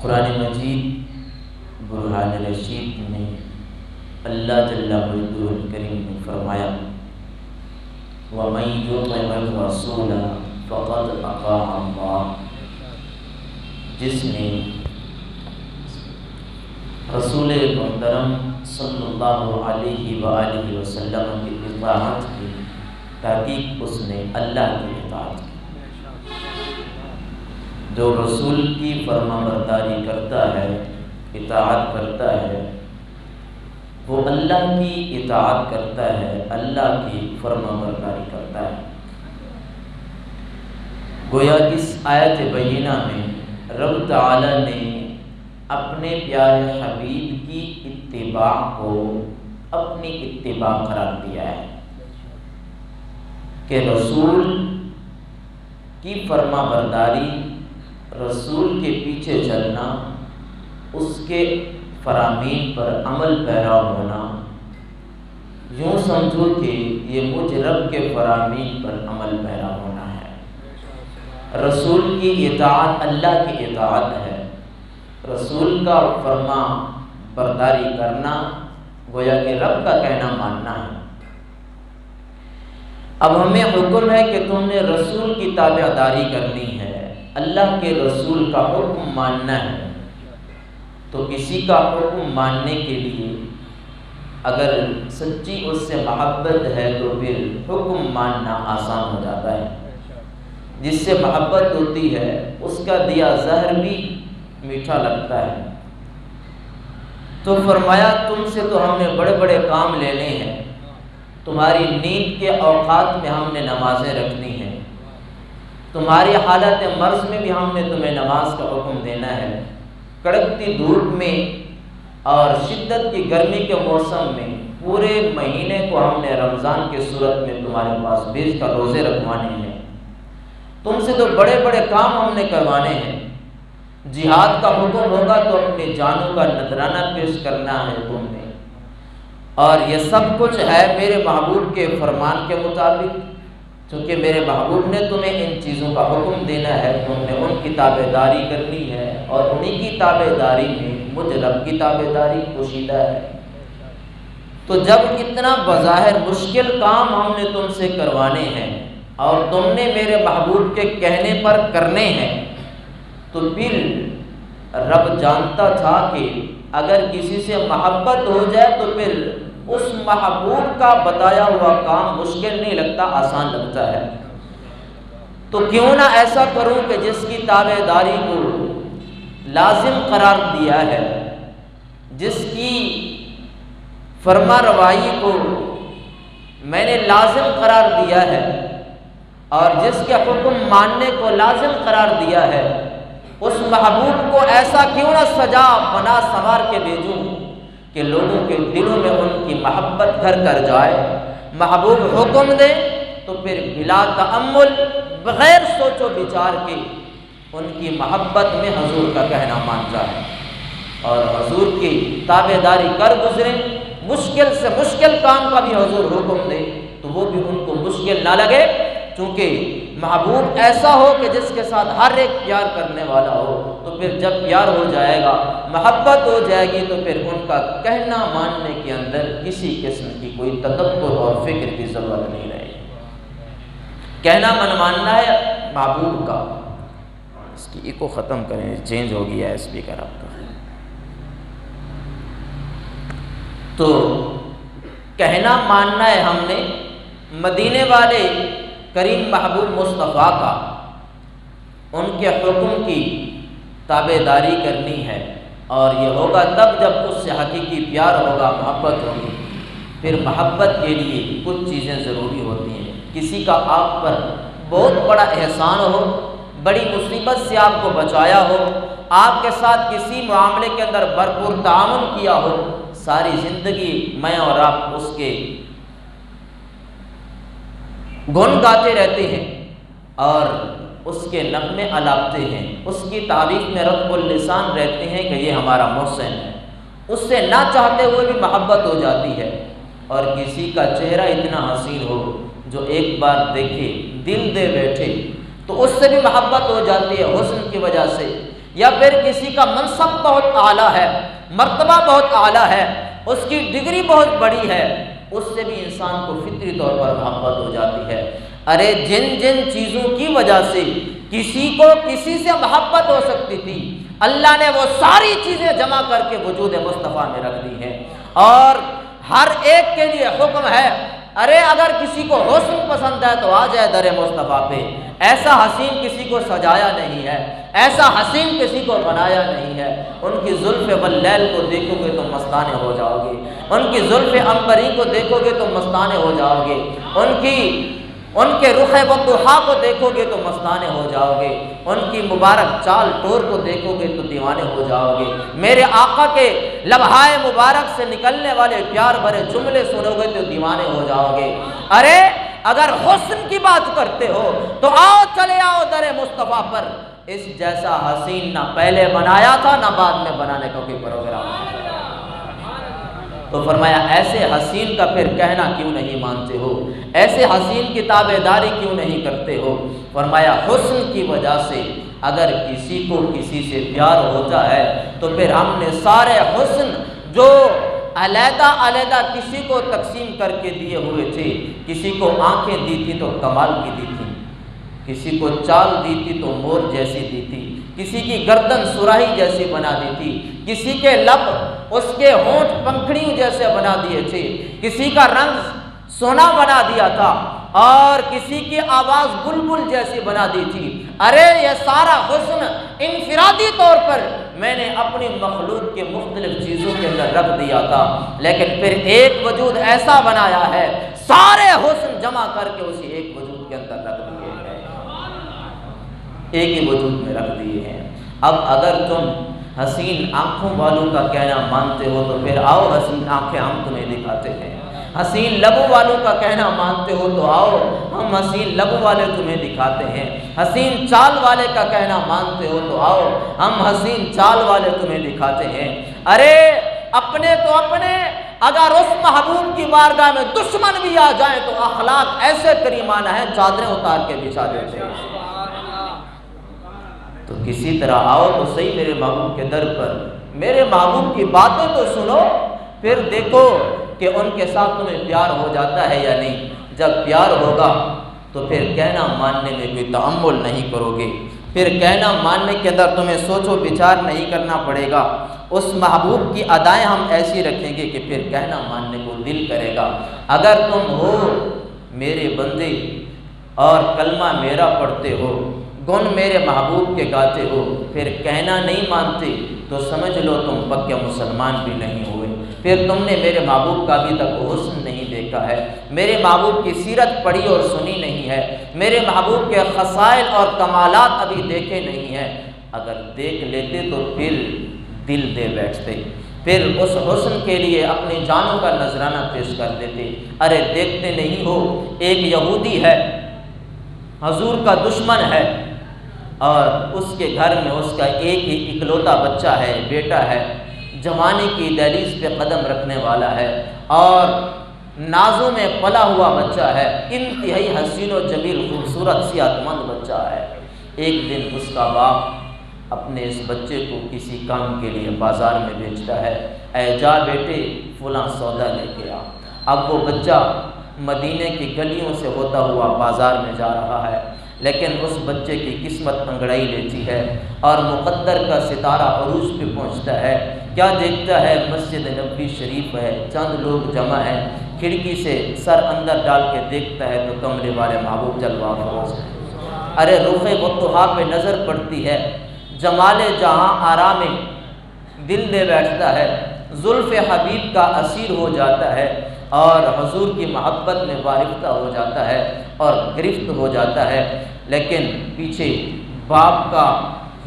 قرآن مجید برہان رشید میں اللہ جل مجدہ الکریم نے فرمایا وَمَن يُطِعِ الرَّسُولَ فَقَدْ أَطَاعَ اللَّهَ، جس نے رسول محترم صلی اللہ علیہ وآلہ وسلم کی اطاعت کی، تحقیق اس نے اللہ کی اطاعت کی۔ جو رسول کی فرما برداری کرتا ہے، اطاعت کرتا ہے، وہ اللہ کی اطاعت کرتا ہے، اللہ کی فرما برداری کرتا ہے۔ گویا اس آیت بینہ میں رب تعالی نے اپنے پیارے حبیب کی اتباع کو اپنی اتباع قرار دیا ہے کہ رسول کی فرما برداری، رسول کے پیچھے چلنا، اس کے فرامین پر عمل پیرا ہونا، یوں سمجھو کہ یہ مجھ رب کے فرامین پر عمل پیرا ہونا ہے۔ رسول کی اطاعت اللہ کی اطاعت ہے، رسول کا فرما برداری کرنا گویا کہ رب کا کہنا ماننا ہے۔ اب ہمیں حکم ہے کہ تم نے رسول کی تابع داری کرنی ہے، اللہ کے رسول کا حکم ماننا ہے۔ تو کسی کا حکم ماننے کے لیے اگر سچی اس سے محبت ہے تو پھر حکم ماننا آسان ہو جاتا ہے۔ جس سے محبت ہوتی ہے اس کا دیا زہر بھی میٹھا لگتا ہے۔ تو فرمایا تم سے تو ہم نے بڑے بڑے کام لینے ہیں، تمہاری نیند کے اوقات میں ہم نے نمازیں رکھنی ہیں، تمہاری حالت مرض میں بھی ہم نے تمہیں نماز کا حکم دینا ہے، کڑکتی دھوپ میں اور شدت کی گرمی کے موسم میں پورے مہینے کو ہم نے رمضان کی صورت میں تمہارے پاس بھیج کر روزے رکھوانے ہیں، تم سے تو بڑے بڑے کام ہم نے کروانے ہیں۔ جہاد کا حکم ہوگا تو اپنی جانوں کا نذرانہ پیش کرنا ہے تم نے، اور یہ سب کچھ ہے میرے محبوب کے فرمان کے مطابق، چونکہ میرے محبوب نے تمہیں ان چیزوں کا حکم دینا ہے، تم نے ان کی تابع داری کرنی ہے، اور انہی کی تابع داری میں مجھ رب کی تابع داری پوشیدہ ہے۔ تو جب اتنا بظاہر مشکل کام ہم نے تم سے کروانے ہیں اور تم نے میرے محبوب کے کہنے پر کرنے ہیں، تو پھر رب جانتا تھا کہ اگر کسی سے محبت ہو جائے تو پھر اس محبوب کا بتایا ہوا کام مشکل نہیں لگتا، آسان لگتا ہے۔ تو کیوں نہ ایسا کروں کہ جس کی تابع داری کو لازم قرار دیا ہے، جس کی فرما روائی کو میں نے لازم قرار دیا ہے، اور جس کے حکم ماننے کو لازم قرار دیا ہے، اس محبوب کو ایسا کیوں نہ سجا بنا سنوار کے بھیجوں کہ لوگوں کے دلوں میں ان کی محبت گھر کر جائے۔ محبوب حکم دے تو پھر بلا تأمل، بغیر سوچ و بچار کے ان کی محبت میں حضور کا کہنا مان جائے، اور حضور کی تابع داری کر گزرے۔ مشکل سے مشکل کام کا بھی حضور حکم دے تو وہ بھی ان کو مشکل نہ لگے، چونکہ محبوب ایسا ہو کہ جس کے ساتھ ہر ایک پیار کرنے والا ہو، تو پھر جب پیار ہو جائے گا، محبت ہو جائے گی، تو پھر ان کا کہنا ماننے کے اندر کسی قسم کی کوئی تدبر اور فکر کی ضرورت نہیں رہے گی۔ کہنا من ماننا ہے محبوب کا۔ اس کی ایکو ختم کریں، چینج ہو گیا ہے اسپیکر آپ کا۔ تو کہنا ماننا ہے ہم نے مدینے والے کریم محبوب مصطفیٰ کا، ان کے حکم کی تابع داری کرنی ہے، اور یہ ہوگا تب جب اس سے حقیقی پیار ہوگا، محبت ہوگی۔ پھر محبت کے لیے کچھ چیزیں ضروری ہوتی ہیں۔ کسی کا آپ پر بہت بڑا احسان ہو، بڑی مصیبت سے آپ کو بچایا ہو، آپ کے ساتھ کسی معاملے کے اندر بھرپور تعاون کیا ہو، ساری زندگی میں اور آپ اس کے گن گاتے رہتے ہیں اور اس کے نغمے الاپتے ہیں، اس کی تعریف میں رطب اللسان رہتے ہیں کہ یہ ہمارا محسن ہے۔ اس سے نہ چاہتے ہوئے بھی محبت ہو جاتی ہے۔ اور کسی کا چہرہ اتنا حسین ہو جو ایک بار دیکھے دل دے بیٹھے، تو اس سے بھی محبت ہو جاتی ہے حسن کی وجہ سے۔ یا پھر کسی کا منصب بہت اعلیٰ ہے، مرتبہ بہت اعلیٰ ہے، اس کی ڈگری بہت بڑی ہے، اس سے بھی انسان کو فطری طور پر محبت ہو جاتی ہے۔ ارے جن جن چیزوں کی وجہ سے کسی کو کسی سے محبت ہو سکتی تھی، اللہ نے وہ ساری چیزیں جمع کر کے وجود مصطفیٰ میں رکھ دی ہیں، اور ہر ایک کے لیے حکم ہے، ارے اگر کسی کو حسن پسند ہے تو آ جائے در مصطفیٰ پہ۔ ایسا حسین کسی کو سجایا نہیں ہے، ایسا حسین کسی کو بنایا نہیں ہے۔ ان کی زلف واللیل کو دیکھو گے تو مستانے ہو جاؤ گے، ان کی زلف عنبری کو دیکھو گے تو مستانے ہو جاؤ گے، ان کے رخ والضحیٰ کو دیکھو گے تو مستانے ہو جاؤ گے، ان کی مبارک چال ٹور کو دیکھو گے تو دیوانے ہو جاؤ گے، میرے آقا کے لبہائے مبارک سے نکلنے والے پیار بھرے جملے سنو گے تو دیوانے ہو جاؤ گے۔ ارے اگر حسن کی بات کرتے ہو تو آؤ چلے آؤ در مصطفیٰ پر، اس جیسا حسین نہ پہلے بنایا تھا نہ بعد میں بنانے کا کوئی پروگرام ہے۔ تو فرمایا ایسے حسین کا پھر کہنا کیوں نہیں مانتے ہو، ایسے حسین کی تابع داری کیوں نہیں کرتے ہو؟ فرمایا حسن کی وجہ سے اگر کسی کو کسی سے پیار ہوتا ہے تو پھر ہم نے سارے حسن جو علیحدہ علیحدہ کسی کو تقسیم کر کے دیے ہوئے تھے، کسی کو آنکھیں دی تھی تو کمال کی دی تھی، کسی کو چال دی تھی تو مور جیسی دی تھی، کسی کی گردن سراہی جیسی بنا دی تھی، کسی کے لب اس کے ہونٹ پنکھڑیوں جیسے بنا دیے تھے، کسی کا رنگ سونا بنا دیا تھا، اور کسی کی آواز بلبل جیسی بنا دی تھی۔ ارے یہ سارا حسن انفرادی طور پر میں نے اپنی مخلوق کے مختلف چیزوں کے اندر رکھ دیا تھا، لیکن پھر ایک وجود ایسا بنایا ہے، سارے حسن جمع کر کے اسی ایک وجود کے اندر رکھ دیے ہیں، ایک ہی وجود میں رکھ دیے ہیں۔ اب اگر تم حسین آنکھوں والوں کا کہنا مانتے ہو تو پھر آؤ حسین آنکھیں ہم تمہیں دکھاتے ہیں، حسین لبوں والوں کا کہنا مانتے ہو تو آؤ ہم حسین لبوں والے تمہیں دکھاتے ہیں، حسین چال والے کا کہنا مانتے ہو تو آؤ ہم حسین چال والے تمہیں دکھاتے ہیں۔ ارے اپنے تو اپنے، اگر اس محبوب کی بارگاہ میں دشمن بھی آ جائیں تو اخلاق ایسے کریمانہ ہیں چادریں اتار کے بچھا دیتے ہیں۔ تو کسی طرح آؤ تو صحیح میرے محبوب کے در پر، میرے محبوب کی باتیں تو سنو، پھر دیکھو کہ ان کے ساتھ تمہیں پیار ہو جاتا ہے یا نہیں۔ جب پیار ہوگا تو پھر کہنا ماننے میں کوئی تحمل نہیں کرو گے، پھر کہنا ماننے کے اندر تمہیں سوچ و بچار نہیں کرنا پڑے گا، اس محبوب کی ادائیں ہم ایسی رکھیں گے کہ پھر کہنا ماننے کو دل کرے گا۔ اگر تم ہو میرے بندے اور کلمہ میرا پڑھتے ہو، گن میرے محبوب کے گاتے ہو، پھر کہنا نہیں مانتے تو سمجھ لو تم پکے مسلمان بھی نہیں ہوئے، پھر تم نے میرے محبوب کا ابھی تک حسن نہیں دیکھا ہے، میرے محبوب کی سیرت پڑھی اور سنی نہیں ہے، میرے محبوب کے خصائل اور کمالات ابھی دیکھے نہیں ہیں۔ اگر دیکھ لیتے تو پھر دل دے بیٹھتے، پھر اس حسن کے لیے اپنی جانوں کا نذرانہ پیش کر دیتے۔ ارے دیکھتے نہیں ہو، ایک یہودی ہے، حضور کا دشمن ہے، اور اس کے گھر میں اس کا ایک ہی اکلوتا بچہ ہے، بیٹا ہے، جوانی کی دہلیز پہ قدم رکھنے والا ہے، اور نازوں میں پلا ہوا بچہ ہے، انتہائی حسین و جمیل خوبصورت صحت مند بچہ ہے۔ ایک دن اس کا باپ اپنے اس بچے کو کسی کام کے لیے بازار میں بھیجتا ہے، اے جا بیٹے فلاں سودا لے کے آ۔ اب وہ بچہ مدینے کی گلیوں سے ہوتا ہوا بازار میں جا رہا ہے، لیکن اس بچے کی قسمت انگڑائی لیتی ہے اور مقدر کا ستارہ عروج پہ پہنچتا ہے۔ کیا دیکھتا ہے؟ مسجد نبوی شریف ہے، چند لوگ جمع ہیں، کھڑکی سے سر اندر ڈال کے دیکھتا ہے تو کمرے والے محبوب جلوہ افروز ہیں۔ ارے رخ والضحیٰ پہ نظر پڑتی ہے، جمال جہاں آرام دل دے بیٹھتا ہے، زلف حبیب کا اسیر ہو جاتا ہے، اور حضور کی محبت میں وارفتہ ہو جاتا ہے اور گرفت ہو جاتا ہے۔ لیکن پیچھے باپ کا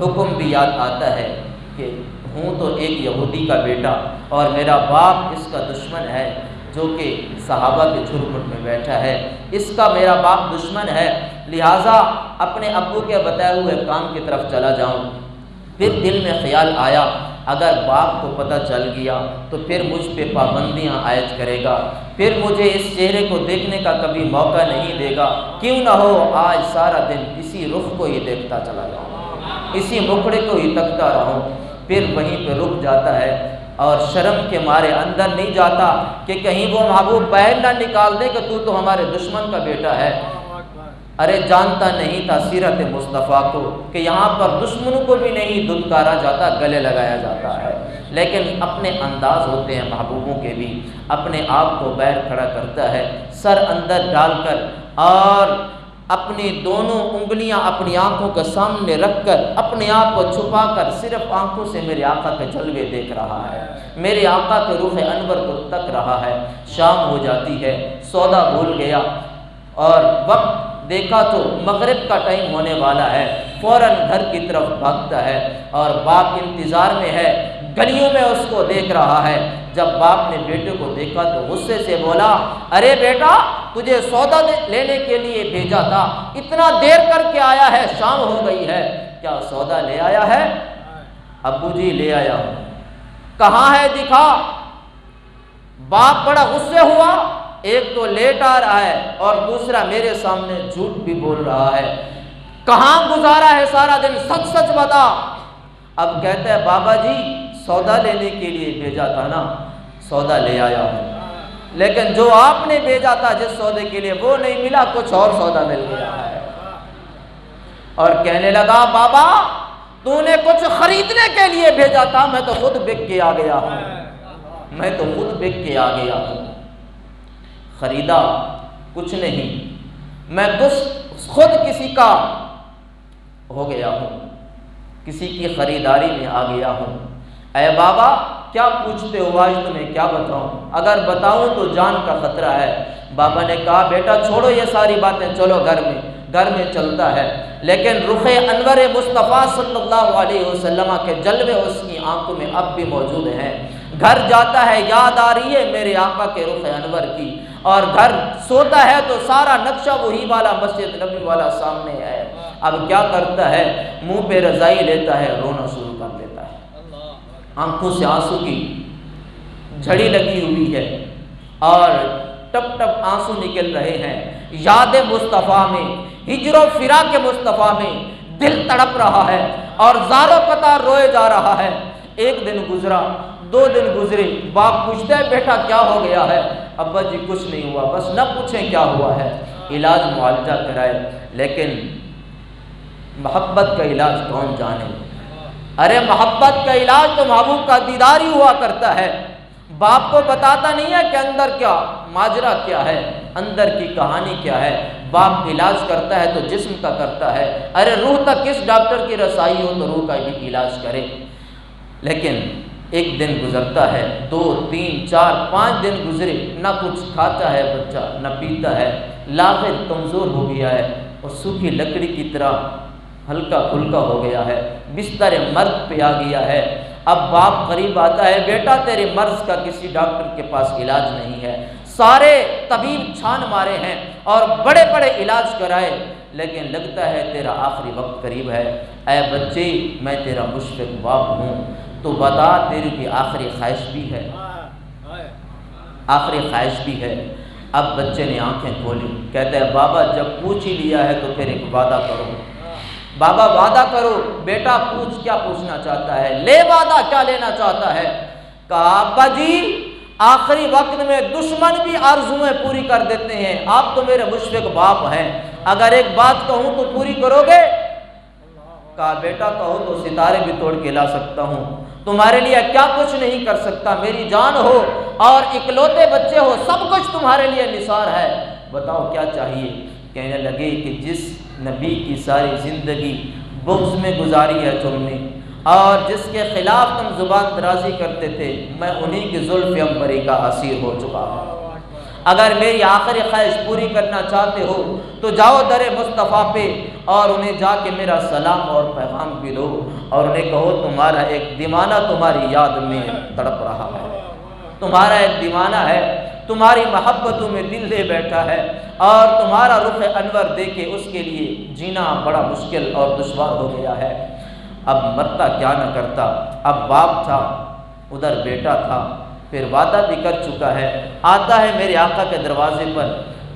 حکم بھی یاد آتا ہے کہ ہوں تو ایک یہودی کا بیٹا اور میرا باپ اس کا دشمن ہے، جو کہ صحابہ کے جھرمٹ میں بیٹھا ہے، اس کا میرا باپ دشمن ہے، لہٰذا اپنے ابو کے بتائے ہوئے کام کی طرف چلا جاؤں۔ پھر دل میں خیال آیا اگر باپ کو پتہ چل گیا تو پھر مجھ پہ پابندیاں عائد کرے گا، پھر مجھے اس چہرے کو دیکھنے کا کبھی موقع نہیں دے گا، کیوں نہ ہو آج سارا دن اسی رخ کو ہی دیکھتا چلا جاؤں۔ اسی مکڑے کو ہی تکتا رہوں، پھر وہیں پہ رک جاتا ہے اور شرم کے مارے اندر نہیں جاتا کہ کہیں وہ محبوب باہر نہ نکال دے کہ تو ہمارے دشمن کا بیٹا ہے۔ ارے جانتا نہیں تھا سیرت مصطفیٰ کو کہ یہاں پر دشمنوں کو بھی نہیں دھتکارا جاتا، گلے لگایا جاتا ہے، لیکن اپنے انداز ہوتے ہیں محبوبوں کے بھی، اپنے آپ کو باہر کھڑا کرتا ہے، سر اندر ڈال کر اور اپنی دونوں انگلیاں اپنی آنکھوں کے سامنے رکھ کر اپنے آپ کو چھپا کر صرف آنکھوں سے میرے آقا کے جلوے دیکھ رہا ہے، میرے آقا کے رخ انور کو تک رہا ہے۔ شام ہو جاتی ہے، سودا بھول گیا اور وقت دیکھا تو مغرب کا ٹائم ہونے والا ہے، فوراً گھر کی طرف بھاگتا ہے اور باپ انتظار میں ہے، گلیوں میں اس کو دیکھ رہا ہے۔ جب باپ نے بیٹے کو دیکھا تو غصے سے بولا، ارے بیٹا تجھے سودا لینے کے لیے بھیجا تھا، اتنا دیر کر کے آیا ہے، شام ہو گئی ہے، کیا سودا لے آیا ہے؟ ابو جی لے آیا ہوں۔ کہاں ہے دکھا؟ باپ بڑا غصے ہوا، ایک تو لیٹ آ رہا ہے اور دوسرا میرے سامنے جھوٹ بھی بول رہا ہے، کہاں گزارا ہے سارا دن، سچ سچ بتا۔ اب کہتا ہے بابا جی سودا لینے کے لیے بھیجا تھا نا، سودا لے آیا ہوں، لیکن جو آپ نے بھیجا تھا جس سودے کے لیے وہ نہیں ملا، کچھ اور سودا مل گیا ہے۔ اور کہنے لگا بابا تو نے کچھ خریدنے کے لیے بھیجا تھا، میں تو خود بک کے آ گیا ہوں، میں تو خود بک کے آ گیا ہوں، خریدا کچھ نہیں، میں خود کسی کا ہو گیا ہوں، کسی کی خریداری میں آ گیا ہوں۔ اے بابا کیا پوچھتے ہو، آج تمہیں کیا بتاؤں، اگر بتاؤں تو جان کا خطرہ ہے۔ بابا نے کہا بیٹا چھوڑو یہ ساری باتیں، چلو گھر میں چلتا ہے، لیکن رخ انور مصطفیٰ صلی اللہ علیہ وسلم کے جلوے اس کی آنکھوں میں اب بھی موجود ہیں۔ گھر جاتا ہے، یاد آ رہی ہے میرے آقا کے رخ انور کی، اور گھر سوتا ہے تو سارا نقشہ وہی والا مسجد نبی والا سامنے ہے۔ اب کیا کرتا ہے، منہ پہ رضائی لیتا ہے، رونا شروع کر دیتا ہے، آنکھوں سے آنسو کی جھڑی لگی ہوئی ہے اور ٹپ ٹپ آنسو نکل رہے ہیں۔ یاد مصطفیٰ میں، ہجر و فراق مصطفیٰ میں دل تڑپ رہا ہے اور زار و قطار روئے جا رہا ہے۔ ایک دن گزرا، 2 دن گزرے، باپ پوچھتا ہے بیٹا کیا ہو گیا ہے؟ ابا جی کچھ نہیں ہوا، بس نہ پوچھیں کیا ہوا ہے، علاج معالجہ کرائے، لیکن محبت کا علاج کون جانے۔ ارے محبت کا علاج تو محبوب کا دیدار ہی ہوا کرتا ہے۔ باپ کو بتاتا نہیں ہے کہ اندر کیا ماجرا کیا ہے، اندر کی کہانی کیا ہے۔ باپ علاج کرتا ہے تو جسم کا کرتا ہے، ارے روح تک کس ڈاکٹر کی رسائی ہو تو روح کا بھی علاج کرے۔ لیکن ایک دن گزرتا ہے، 2 3 4 5 دن گزرے، نہ کچھ کھاتا ہے بچہ، نہ پیتا ہے، لاغر کمزور ہو گیا ہے اور سوکھی لکڑی کی طرح ہلکا پھلکا ہو گیا ہے، بستر مرض پہ آ گیا ہے۔ اب باپ قریب آتا ہے، بیٹا تیرے مرض کا کسی ڈاکٹر کے پاس علاج نہیں ہے، سارے طبیب چھان مارے ہیں اور بڑے بڑے علاج کرائے، لیکن لگتا ہے تیرا آخری وقت قریب ہے۔ اے بچے میں تیرا مشفق باپ ہوں، تو بتا تیری کی آخری خواہش بھی ہے، آخری خواہش بھی ہے۔ اب بچے نے آنکھیں کھولی، کہتا ہے بابا جب پوچھ ہی لیا ہے تو پھر ایک وعدہ کرو۔ بابا وعدہ کرو، بیٹا پوچھ کیا پوچھنا چاہتا ہے، لے وعدہ کیا لینا چاہتا ہے۔ کہا ابا جی آخری وقت میں دشمن بھی آرزویں پوری کر دیتے ہیں، آپ تو میرے مشفق باپ ہیں، اگر ایک بات کہوں تو پوری کرو گے؟ کہا بیٹا کہو تو ستارے بھی توڑ کے لا سکتا ہوں، تمہارے لیے کیا کچھ نہیں کر سکتا، میری جان ہو اور اکلوتے بچے ہو، سب کچھ تمہارے لیے نثار ہے، بتاؤ کیا چاہیے۔ کہنے لگے کہ جس نبی کی ساری زندگی بغض میں گزاری ہے تم نے اور جس کے خلاف تم زبان درازی کرتے تھے، میں انہی کی زلف عنبری کا اسیر ہو چکا ہوں۔ اگر میری آخری خواہش پوری کرنا چاہتے ہو تو جاؤ در مصطفیٰ پہ اور انہیں جا کے میرا سلام اور پیغام بھی دو اور انہیں کہو تمہارا ایک دیوانہ تمہاری یاد میں تڑپ رہا ہے، تمہارا ایک دیوانہ ہے، تمہاری محبتوں میں دل دے بیٹھا ہے اور تمہارا رخ انور دیکھے اس کے لیے جینا بڑا مشکل اور دشوار ہو گیا ہے۔ اب مرتا کیا نہ کرتا، اب باپ تھا ادھر بیٹا تھا، پھر وعدہ بھی کر چکا ہے، آتا ہے میرے آقا کے دروازے پر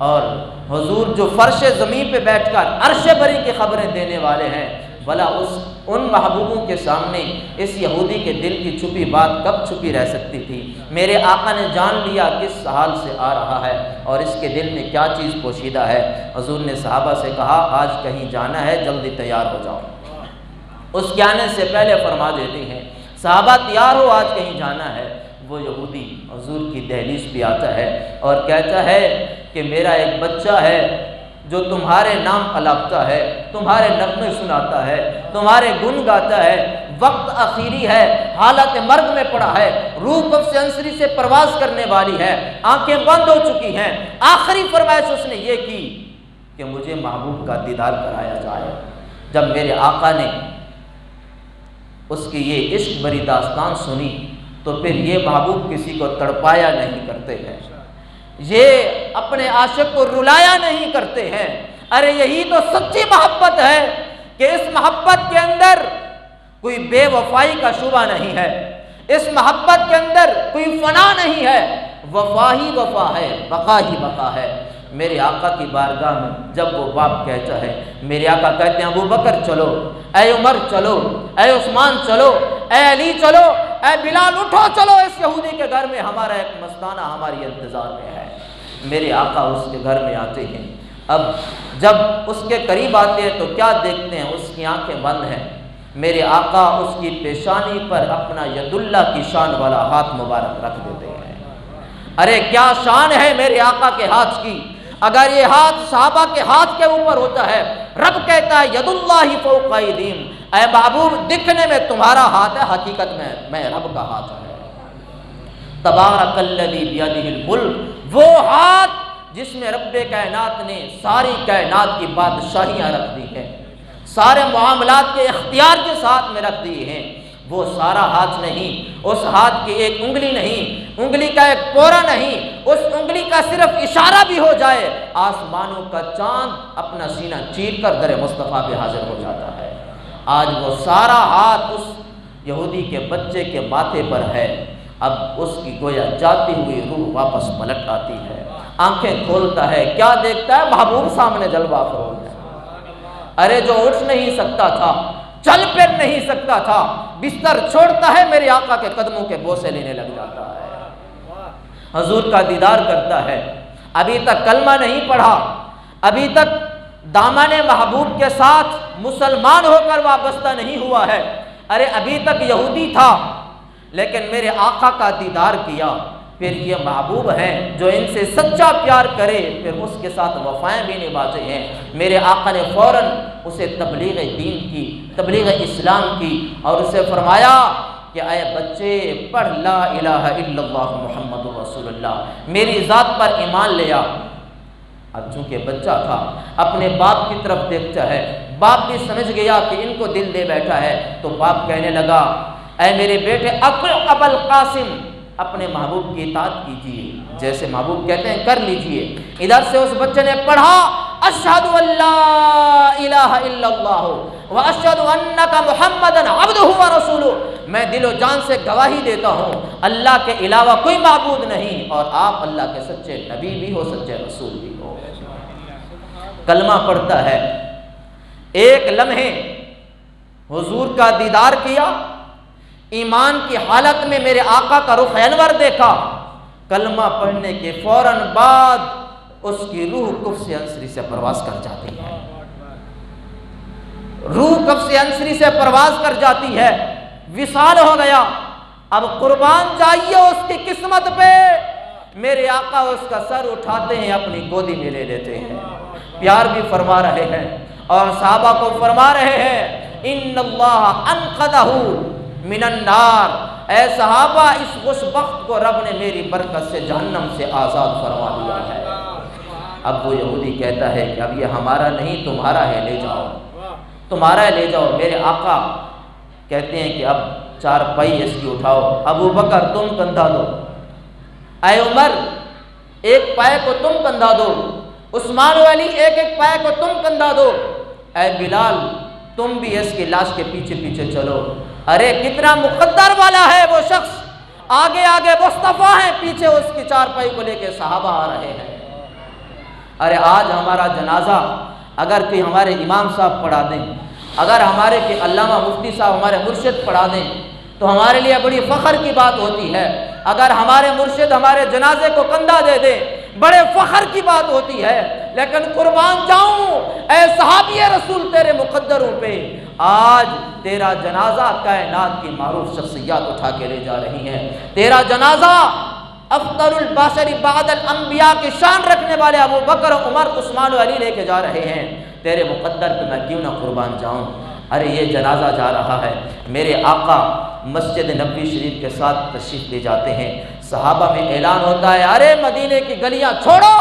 اور حضور جو فرش زمین پہ بیٹھ کر عرش بری کی خبریں دینے والے ہیں، بھلا اس ان محبوبوں کے سامنے اس یہودی کے دل کی چھپی بات کب چھپی رہ سکتی تھی؟ میرے آقا نے جان لیا کس حال سے آ رہا ہے اور اس کے دل میں کیا چیز پوشیدہ ہے۔ حضور نے صحابہ سے کہا آج کہیں جانا ہے، جلدی تیار ہو جاؤ۔ اس کے آنے سے پہلے فرما دیتے ہیں صحابہ تیار ہو، آج کہیں جانا ہے۔ وہ یہودی حضور کی دہلیز پہ آتا ہے اور کہتا ہے کہ میرا ایک بچہ ہے جو تمہارے نام الاپتا ہے، تمہارے نغمے سناتا ہے، تمہارے گن گاتا ہے، وقت اخیری ہے، حالت مرگ میں پڑا ہے، روح قبض انصری سے پرواز کرنے والی ہے، آنکھیں بند ہو چکی ہیں۔ آخری فرمائش اس نے یہ کی کہ مجھے محبوب کا دیدار کرایا جائے۔ جب میرے آقا نے اس کی یہ عشق بری داستان سنی تو پھر یہ محبوب کسی کو تڑپایا نہیں کرتے ہیں، یہ اپنے عاشق کو رلایا نہیں کرتے ہیں۔ ارے یہی تو سچی محبت ہے کہ اس محبت کے اندر کوئی بے وفائی کا شبہ نہیں ہے، اس محبت کے اندر کوئی فنا نہیں ہے، وفا ہی وفا ہے، بقا ہی بقا ہے۔ میرے آقا کی بارگاہ میں جب وہ باپ کہتا ہے، میرے آقا کہتے ہیں ابو بکر چلو، اے عمر چلو، اے عثمان چلو، اے علی چلو، اے بلال اٹھو چلو، اس یہودی کے گھر میں ہمارا ایک مستانہ ہماری انتظار میں ہے۔ میرے آقا اس کے گھر میں آتے ہیں۔ اب جب اس کے قریب آتے ہیں تو کیا دیکھتے ہیں؟ اس کی آنکھیں بند ہیں۔ میرے آقا اس کی پیشانی پر اپنا ید اللہ کی شان والا ہاتھ مبارک رکھ دیتے ہیں۔ ارے کیا شان ہے میرے آقا کے ہاتھ کی! اگر یہ ہاتھ صحابہ کے ہاتھ کے اوپر ہوتا ہے، رب کہتا ہے ید اللہ فوق ایدیہم، اے محبوب دکھنے میں تمہارا ہاتھ ہے، حقیقت میں رب کا ہاتھ ہے۔ تبارک الذی بیدہ الملک، وہ ہاتھ جس میں رب کائنات نے ساری کائنات کی بادشاہیاں رکھ دی ہیں، سارے معاملات کے اختیار کے ساتھ میں رکھ دیے ہیں۔ وہ سارا ہاتھ نہیں، اس ہاتھ کی ایک انگلی نہیں، انگلی کا ایک پورا نہیں، اس انگلی کا صرف اشارہ بھی ہو جائے آسمانوں کا چاند اپنا سینہ چیر کر در مصطفیٰ پہ حاضر ہو جاتا ہے۔ آج وہ سارا ہاتھ اس یہودی کے بچے کے ماتھے پر ہے۔ اب اس کی گویا جاتی ہوئی روح واپس پلٹ آتی ہے، آنکھیں کھولتا ہے، کیا دیکھتا ہے؟ محبوب سامنے جلوہ افروز ہے۔ ارے جو اٹھ نہیں سکتا تھا، چل پھر نہیں سکتا تھا، بستر چھوڑتا ہے، میرے آقا کے قدموں کے بوسے لینے لگ جاتا ہے، حضور کا دیدار کرتا ہے۔ ابھی تک کلمہ نہیں پڑھا، ابھی تک دامن محبوب کے ساتھ مسلمان ہو کر وابستہ نہیں ہوا ہے، ارے ابھی تک یہودی تھا، لیکن میرے آقا کا دیدار کیا۔ پھر یہ محبوب ہیں جو ان سے سچا پیار کرے، پھر اس کے ساتھ وفائیں بھی نبھاتے ہیں۔ میرے آقا نے فوراً اسے تبلیغ دین کی، تبلیغ اسلام کی، اور اسے فرمایا کہ اے بچے پڑھ لا الہ الا اللہ محمد رسول اللہ، میری ذات پر ایمان لے آ۔ اب چونکہ بچہ تھا اپنے باپ کی طرف دیکھتا ہے، باپ بھی سمجھ گیا کہ ان کو دل دے بیٹھا ہے، تو باپ کہنے لگا اے میرے بیٹے ابو القاسم اپنے محبوب کی اطاعت کیجیے، جیسے محبوب کہتے ہیں کر لیجیے۔ ادھر سے اس بچے نے پڑھا اشہد ان لا الہ الا اللہ واشہد انک محمد عبدہ ورسولہ، میں دل و جان سے گواہی دیتا ہوں اللہ کے علاوہ کوئی معبود نہیں، اور آپ اللہ کے سچے نبی بھی ہو، سچے رسول بھی ہو۔ کلمہ پڑھتا ہے، ایک لمحے حضور کا دیدار کیا، ایمان کی حالت میں میرے آقا کا رخ انور دیکھا، کلمہ پڑھنے کے فوراً بعد اس کی روح قفس انصری سے پرواز کر جاتی ہے، روح قفس انصری سے پرواز کر جاتی ہے، وصال ہو گیا۔ اب قربان جائیے اس کی قسمت پہ، میرے آقا اس کا سر اٹھاتے ہیں، اپنی گودی میں لے لیتے ہیں، پیار بھی فرما رہے ہیں اور صحابہ کو فرما رہے ہیں ان اللہ انقذہ من النار، اے صحابہ اس خوش بخت کو رب نے میری برکت سے جہنم سے آزاد فرما دیا ہے۔ اب وہ یہودی کہتا ہے کہ اب یہ ہمارا نہیں تمہارا ہے، لے جاؤ، تمہارا ہے لے جاؤ۔ میرے آقا کہتے ہیں کہ اب چار پائی اس کی اٹھاؤ، ابو بکر تم کندھا دو، اے عمر ایک پائے کو تم کندھا دو، عثمان و علی ایک ایک پائے کو تم کندھا دو، اے بلال تم بھی اس کی لاش کے پیچھے پیچھے چلو۔ ارے کتنا مقدر والا ہے وہ شخص، آگے آگے مصطفیٰ ہیں، پیچھے اس کی چار پائی کو لے کے صحابہ آ رہے ہیں۔ ارے آج ہمارا جنازہ اگر کوئی ہمارے امام صاحب پڑھا دیں، اگر ہمارے کہ علامہ مفتی صاحب ہمارے مرشد پڑھا دیں تو ہمارے لیے بڑی فخر کی بات ہوتی ہے. اگر ہمارے مرشد ہمارے جنازے کو کندھا دے دے بڑے فخر کی بات ہوتی ہے. لیکن قربان جاؤں اے صحابی رسول تیرے مقدروں پہ، آج تیرا جنازہ کائنات کی معروف شخصیات اٹھا کے لے جا رہی ہیں. تیرا جنازہ افضل البشر بعد الانبیاء کی شان رکھنے والے ابو بکر، عمر، عثمان و علی لے کے جا رہے ہیں. تیرے مقدر پہ میں کیوں نہ قربان جاؤں. ارے یہ جنازہ جا رہا ہے. میرے آقا مسجد نبوی شریف کے ساتھ تشریف لے جاتے ہیں. صحابہ میں اعلان ہوتا ہے ارے مدینے کی گلیاں چھوڑو،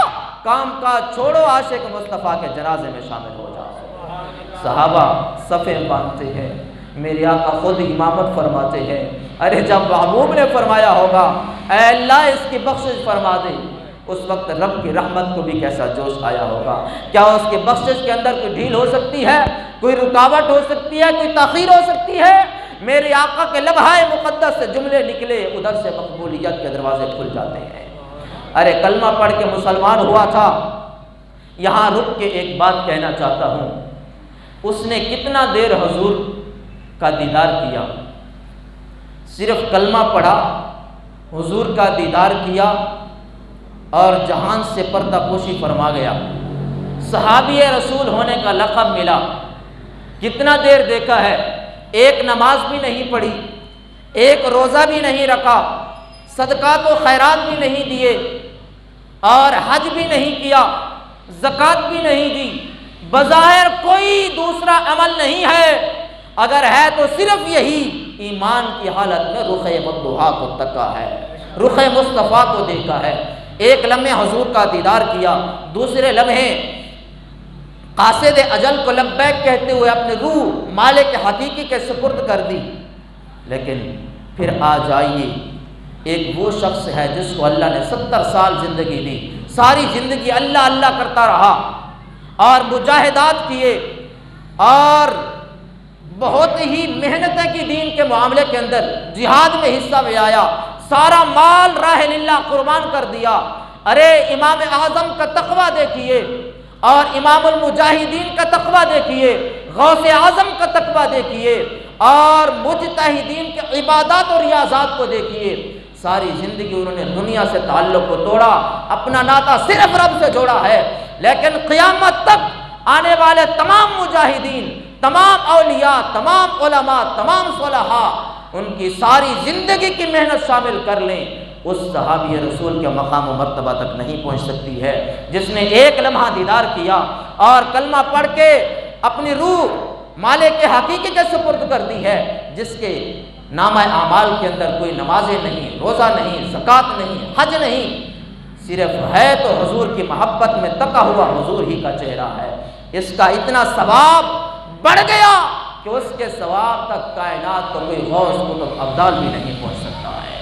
کام کاج چھوڑو، عاشق مصطفیٰ کے جنازے میں شامل ہو جاؤ. صحابہ صفیں باندھتے ہیں. میرے آقا خود امامت فرماتے ہیں. ارے جب محبوب نے فرمایا ہوگا اے اللہ اس کی بخشش فرما دے، اس وقت رب کی رحمت کو بھی کیسا جوش آیا ہوگا. کیا اس کے بخشش کے اندر کوئی ڈھیل ہو سکتی ہے؟ کوئی رکاوٹ ہو سکتی ہے؟ کوئی تاخیر ہو سکتی ہے؟ میرے آقا کے لمحہ مقدس سے جملے نکلے، ادھر سے مقبولیت کے دروازے کھل جاتے ہیں. ارے کلمہ پڑھ کے مسلمان ہوا تھا. یہاں رک کے ایک بات کہنا چاہتا ہوں. اس نے کتنا دیر حضور کا دیدار کیا؟ صرف کلمہ پڑھا، حضور کا دیدار کیا اور جہان سے پردہ پوشی فرما گیا. صحابی رسول ہونے کا لقب ملا. کتنا دیر دیکھا ہے؟ ایک نماز بھی نہیں پڑھی، ایک روزہ بھی نہیں رکھا، صدقات و خیرات بھی نہیں دیے، اور حج بھی نہیں کیا، زکوٰۃ بھی نہیں دی. بظاہر کوئی دوسرا عمل نہیں ہے. اگر ہے تو صرف یہی ایمان کی حالت میں رخ مدحا کو تکا ہے، رخ مصطفیٰ کو دیکھا ہے. ایک لمحے حضور کا دیدار کیا، دوسرے لمحے قاصد اجل کو لبیک کہتے ہوئے اپنی روح مالک حقیقی کے سپرد کر دی. لیکن پھر آ جائیے، ایک وہ شخص ہے جس کو اللہ نے 70 سال زندگی دی، ساری زندگی اللہ اللہ کرتا رہا اور مجاہدات کیے اور بہت ہی محنتیں کی دین کے معاملے کے اندر، جہاد میں حصہ میں آیا، سارا مال راہ اللہ قربان کر دیا. ارے امام اعظم کا تقویٰ دیکھیے اور امام المجاہدین کا تقویٰ دیکھیے، غوث اعظم کا تقویٰ دیکھیے اور مجتہدین کے عبادات اور ریاضات کو دیکھیے. ساری زندگی انہوں نے دنیا سے تعلق کو توڑا، اپنا ناطہ صرف رب سے جوڑا ہے. لیکن قیامت تک آنے والے تمام مجاہدین، تمام اولیاء، تمام علماء، تمام صلحاء ان کی ساری زندگی کی محنت شامل کر لیں، اس صحابی رسول کے مقام و مرتبہ تک نہیں پہنچ سکتی ہے جس نے ایک لمحہ دیدار کیا اور کلمہ پڑھ کے اپنی روح مالک حقیقی کے سپرد کر دی ہے، جس کے نامہ اعمال کے اندر کوئی نمازیں نہیں، روزہ نہیں، زکوٰۃ نہیں، حج نہیں، صرف ہے تو حضور کی محبت میں تکا ہوا حضور ہی کا چہرہ ہے. اس کا اتنا ثواب بڑھ گیا کہ اس کے ثواب تک کائنات کو کوئی غوث قطب ابدال بھی نہیں پہنچ سکتا ہے.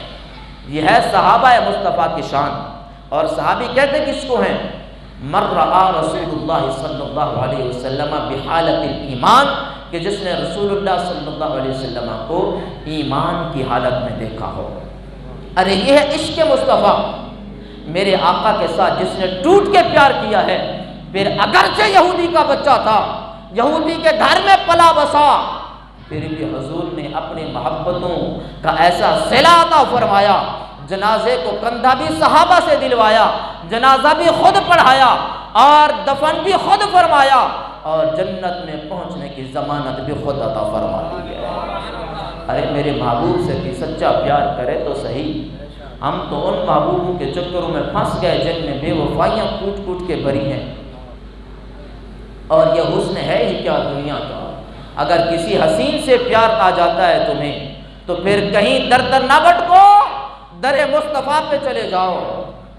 یہ ہے صحابہ مصطفیٰ کی شان. اور صحابی کہتے کس کو ہیں؟ مر رآ رسول اللہ صلی اللہ علیہ وسلم بحالت الایمان، کہ جس نے رسول اللہ صلی اللہ علیہ وسلم کو ایمان کی حالت میں دیکھا ہو. ارے یہ ہے عشق مصطفیٰ. میرے آقا کے ساتھ جس نے ٹوٹ کے پیار کیا ہے، پھر اگرچہ یہودی کا بچہ تھا، یہودی کے گھر میں پلا بسا، پھر بھی حضور نے اپنی محبتوں کا ایسا صلہ عطا فرمایا. جنازے کو کندھا بھی صحابہ سے دلوایا، جنازہ بھی خود پڑھایا اور دفن بھی خود فرمایا اور جنت میں پہنچنے کی ضمانت بھی خود عطا فرما دی ہے. ارے میرے محبوب سے بھی سچا پیار کرے تو صحیح. ہم تو ان محبوبوں کے چکروں میں پھنس گئے جن میں بے وفائیاں کوٹ کوٹ کے بھری ہیں. اور یہ حسن ہے ہی کیا دنیا کا. اگر کسی حسین سے پیار آ جاتا ہے تمہیں تو پھر کہیں در در نہ بھٹکو، در مصطفیٰ پہ چلے جاؤ.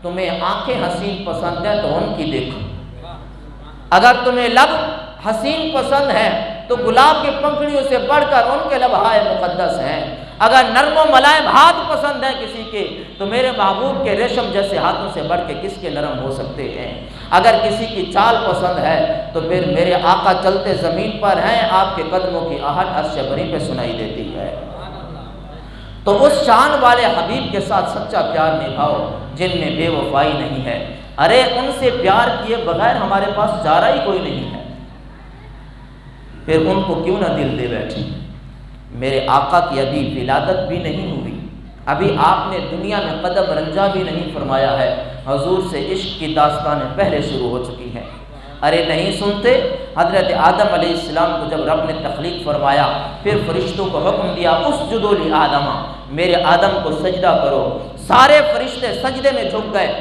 تمہیں آنکھیں حسین پسند ہیں تو ان کی دیکھو. اگر تمہیں لب حسین پسند ہے تو گلاب کی پنکھڑیوں سے بڑھ کر ان کے لب ہائے مقدس ہیں. اگر نرم و ملائم ہاتھ پسند ہیں کسی کے تو میرے محبوب کے ریشم جیسے ہاتھوں سے بڑھ کے کس کے نرم ہو سکتے ہیں. اگر کسی کی چال پسند ہے تو پھر میرے آقا چلتے زمین پر ہیں، آپ کے قدموں کی آہٹ عرش بری پہ سنائی دیتی ہے. تو اس شان والے حبیب کے ساتھ سچا پیار نبھاؤ جن میں بے وفائی نہیں ہے. ارے ان سے پیار کیے بغیر ہمارے پاس چارہ ہی کوئی نہیں ہے. پھر ان کو کیوں نہ دل دے بیٹھے؟ میرے آقا کی ابھی ولادت بھی نہیں ہوئی، ابھی آپ نے دنیا میں قدم رنجا بھی نہیں فرمایا ہے، حضور سے عشق کی داستانیں پہلے شروع ہو چکی ہیں۔ ارے نہیں سنتے؟ حضرت آدم علیہ السلام کو جب رب نے تخلیق فرمایا، پھر فرشتوں کو حکم دیا اسجدوا لآدم، میرے آدم کو سجدہ کرو، سارے فرشتے سجدے میں جھک گئے۔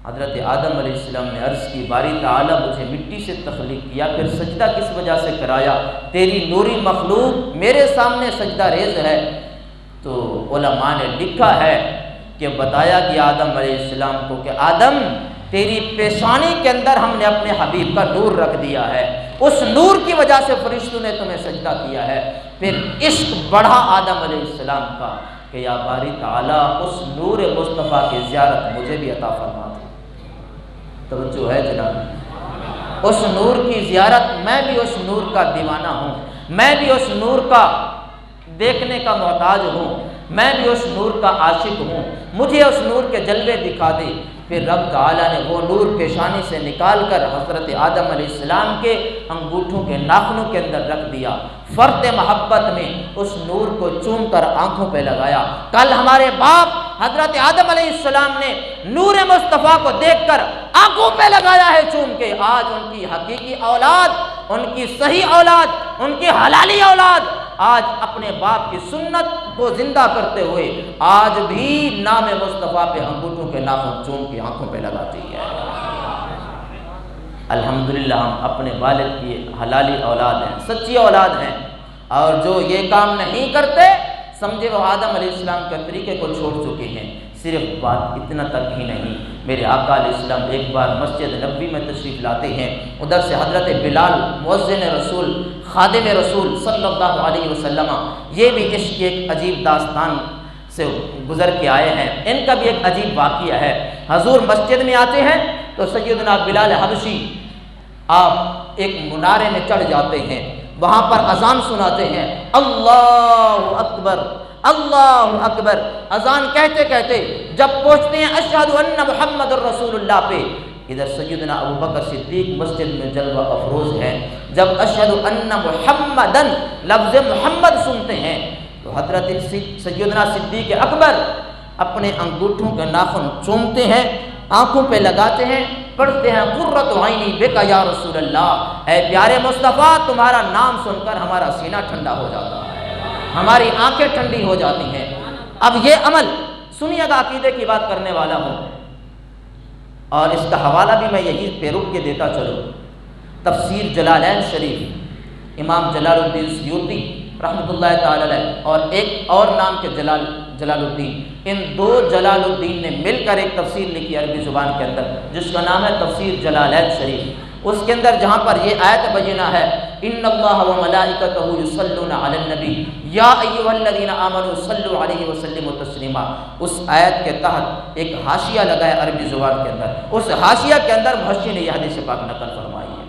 حضرت آدم علیہ السلام نے عرض کی باری تعالیٰ مجھے مٹی سے تخلیق کیا، پھر سجدہ کس وجہ سے کرایا؟ تیری نوری مخلوق میرے سامنے سجدہ ریز ہے۔ تو علماء نے لکھا ہے کہ بتایا گیا آدم علیہ السلام کو کہ آدم تیری پیشانی کے اندر ہم نے اپنے حبیب کا نور رکھ دیا ہے، اس نور کی وجہ سے فرشتوں نے تمہیں سجدہ کیا ہے۔ پھر عشق بڑھا آدم علیہ السلام کا کہ یا باری تعالیٰ اس نور مصطفیٰ کی زیارت مجھے بھی عطا فرما دے۔ توجہ ہے جناب؟ اس نور کی زیارت، میں بھی اس نور کا دیوانہ ہوں، میں بھی اس نور کا دیکھنے کا محتاج ہوں، میں بھی اس نور کا عاشق ہوں، مجھے اس نور کے جلوے دکھا دے۔ پھر رب تعالیٰ نے وہ نور پیشانی سے نکال کر حضرت آدم علیہ السلام کے انگوٹھوں کے ناخنوں کے اندر رکھ دیا، فرط محبت میں اس نور کو چوم کر آنکھوں پہ لگایا۔ کل ہمارے باپ حضرت آدم علیہ السلام نے نور مصطفیٰ کو دیکھ کر آنکھوں پہ لگایا ہے چوم کے، آج ان کی حقیقی اولاد، ان کی صحیح اولاد، ان کی حلالی اولاد آج اپنے باپ کی سنت کو زندہ کرتے ہوئے آج بھی نام مصطفیٰ پہ انگوٹھوں کے ناخن چوم کے آنکھوں پہ لگاتی ہے۔ الحمدللہ ہم اپنے والد کی حلالی اولاد ہیں، سچی اولاد ہیں، اور جو یہ کام نہیں کرتے سمجھے وہ آدم علیہ السلام کے طریقے کو چھوڑ چکے ہیں۔ صرف بات اتنا تک ہی نہیں، میرے آقا علیہ السلام ایک بار مسجد نبوی میں تشریف لاتے ہیں، ادھر سے حضرت بلال مؤذن رسول خادم رسول صلی اللہ علیہ وسلم، یہ بھی عشق کی ایک عجیب داستان سے گزر کے آئے ہیں، ان کا بھی ایک عجیب واقعہ ہے۔ حضور مسجد میں آتے ہیں تو سیدنا بلال حبشی آپ ایک منارے میں چڑھ جاتے ہیں، وہاں پر اذان سناتے ہیں، اللہ اکبر اللہ اکبر، اذان کہتے کہتے جب پہنچتے ہیں اشہد ان محمد الرسول اللہ پہ، ادھر سیدنا ابوبکر صدیق مسجد میں جلوہ افروز ہیں، جب اشہد ان محمدن لفظ محمد سنتے ہیں تو حضرت سیدنا صدیق اکبر اپنے انگوٹھوں کے ناخن چومتے ہیں، آنکھوں پہ لگاتے ہیں، پڑھتے ہیں قرۃ عینی بک یا رسول اللہ، اے پیارے مصطفیٰ تمہارا نام سن کر ہمارا سینہ ٹھنڈا ہو جاتا ہے، ہماری آنکھیں ٹھنڈی ہو جاتی ہیں۔ اب یہ عمل سنیے گا، عقیدے کی بات کرنے والا ہوں اور اس کا حوالہ بھی میں یہی پہ رک کے دیتا چلوں۔ تفسیر جلالین شریف، امام جلال الدین سیوطی رحمۃ اللہ تعالی علیہ اور ایک اور نام کے جلال الدین، ان دو جلال الدین نے مل کر ایک تفسیر لکھی عربی زبان کے اندر جس کا نام ہے تفسیر جلالین شریف۔ اس کے اندر جہاں پر یہ آیت بینہ ہے ان اللہ و ملائکتہ یصلون علی النبی یا ایھا الذین آمنوا صلوا علیہ وسلموا تسلیما، اس آیت کے تحت ایک حاشیہ لگا ہے عربی زبان کے اندر، اس حاشیہ کے اندر محشی نے یہ حدیث پاک نقل فرمائی ہے۔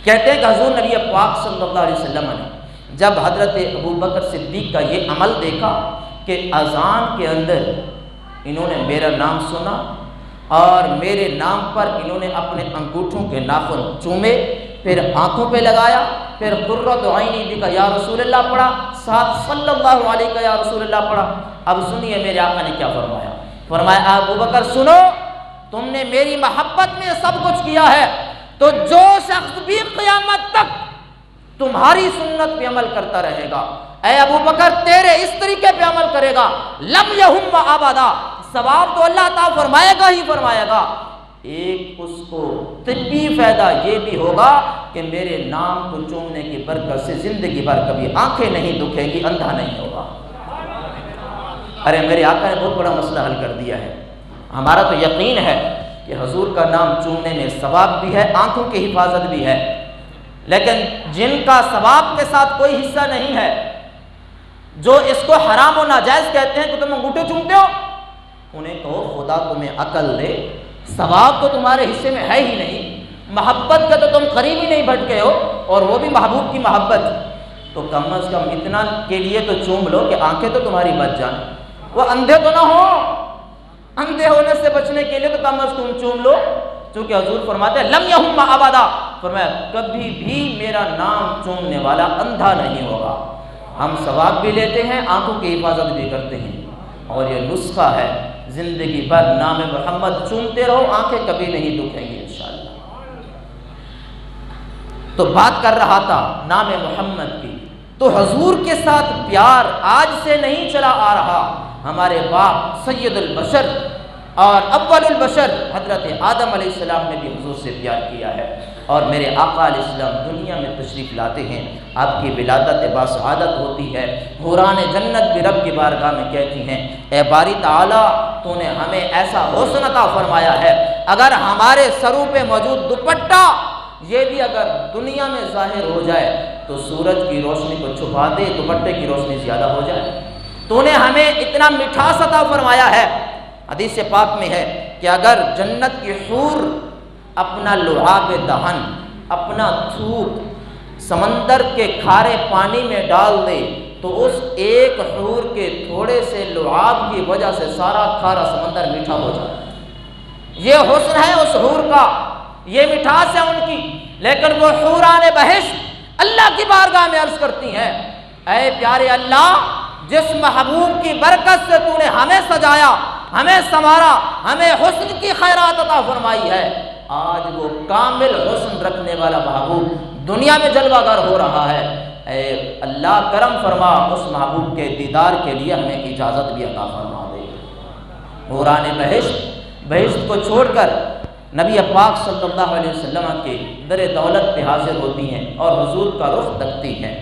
کہتے ہیں کہ حضور نبی پاک صلی اللہ علیہ وسلم نے جب حضرت ابوبکر صدیق کا یہ عمل دیکھا کہ اذان کے اندر انہوں نے میرا نام سنا اور میرے نام پر انہوں نے اپنے انگوٹھوں کے ناخن چومے، پھر آنکھوں پہ لگایا، پھر قرۃ عینی بک یا رسول اللہ پڑھا، ساتھ صلی اللہ علیہ یا رسول اللہ پڑھا۔ اب سنیے میرے آقا نے کیا فرمایا، فرمایا ابوبکر سنو، تم نے میری محبت میں سب کچھ کیا ہے، تو جو شخص بھی قیامت تک تمہاری سنت پہ عمل کرتا رہے گا، اے ابوبکر تیرے اس طریقے پہ عمل کرے گا، لم یہم ابدا، ثواب تو اللہ تعالیٰ فرمائے گا ہی فرمائے گا، ایک اس کو طبی فائدہ یہ بھی ہوگا کہ میرے نام کو چومنے کی برکت سے زندگی بھر کبھی آنکھیں نہیں دکھے گی، اندھا نہیں ہوگا۔ ارے میرے آقا نے بہت بڑا مسئلہ حل کر دیا ہے۔ ہمارا تو یقین ہے کہ حضور کا نام چومنے میں ثواب بھی ہے، آنکھوں کی حفاظت بھی ہے، لیکن جن کا ثواب کے ساتھ کوئی حصہ نہیں ہے، جو اس کو حرام و ناجائز کہتے ہیں کہ تم انگوٹھے چومتے ہو، انہیں کہو خدا تمہیں عقل دے، ثواب تو تمہارے حصے میں ہے ہی نہیں، محبت کا تو تم قریب ہی نہیں بھٹکے ہو، اور وہ بھی محبوب کی محبت، تو کم از کم اتنا کے لیے تو چوم لو کہ آنکھیں تو تمہاری بچ جائیں، وہ اندھے تو نہ ہو، اندھے ہونے سے بچنے کے لیے تو کم از کم چوم لو، چونکہ حضور فرماتے ہیں لم یہم ابدا، فرمایا کبھی بھی میرا نام چومنے والا اندھا نہیں ہوگا۔ ہم ثواب بھی لیتے ہیں، آنکھوں کی حفاظت بھی کرتے ہیں، اور یہ نسخہ ہے، زندگی بھر نام محمد چومتے رہو، آنکھیں کبھی نہیں دکھیں گی انشاءاللہ۔ تو بات کر رہا تھا نام محمد کی، تو حضور کے ساتھ پیار آج سے نہیں چلا آ رہا۔ ہمارے باپ سید البشر اور اول البشر حضرت آدم علیہ السلام نے بھی حضور سے پیار کیا ہے، اور میرے آقا علیہ السلام دنیا میں تشریف لاتے ہیں، آپ کی ولادت باسعادت ہوتی ہے، حوران جنت بھی رب کی بارگاہ میں کہتی ہیں اے باری تعالیٰ تو نے ہمیں ایسا حسن عطا فرمایا ہے، اگر ہمارے سروں پہ موجود دوپٹہ یہ بھی اگر دنیا میں ظاہر ہو جائے تو سورج کی روشنی کو چھپا دے، دوپٹے کی روشنی زیادہ ہو جائے، تو نے ہمیں اتنا مٹھاس عطا فرمایا ہے۔ حدیث پاک میں ہے کہ اگر جنت کی حور اپنا لعاب دہن، اپنا تھوک سمندر کے کھارے پانی میں ڈال دے تو اس ایک حور کے تھوڑے سے لعاب کی وجہ سے سارا کھارا سمندر میٹھا ہو جائے۔ یہ حسن ہے اس حور کا، یہ مٹھاس ہے ان کی، لیکن وہ حوران بہشت اللہ کی بارگاہ میں عرض کرتی ہیں اے پیارے اللہ، جس محبوب کی برکت سے تو نے ہمیں سجایا، ہمیں سنوارا، ہمیں حسن کی خیرات عطا فرمائی ہے، آج وہ کامل حسن رکھنے والا محبوب دنیا میں جلوہ گر ہو رہا ہے، اے اللہ کرم فرما، اس محبوب کے دیدار کے لیے ہمیں اجازت بھی عطا فرما دے۔ حوران بہشت کو چھوڑ کر نبی پاک صلی اللہ علیہ وسلم کے در دولت پہ حاضر ہوتی ہیں اور حضور کا رخ تکتی ہیں۔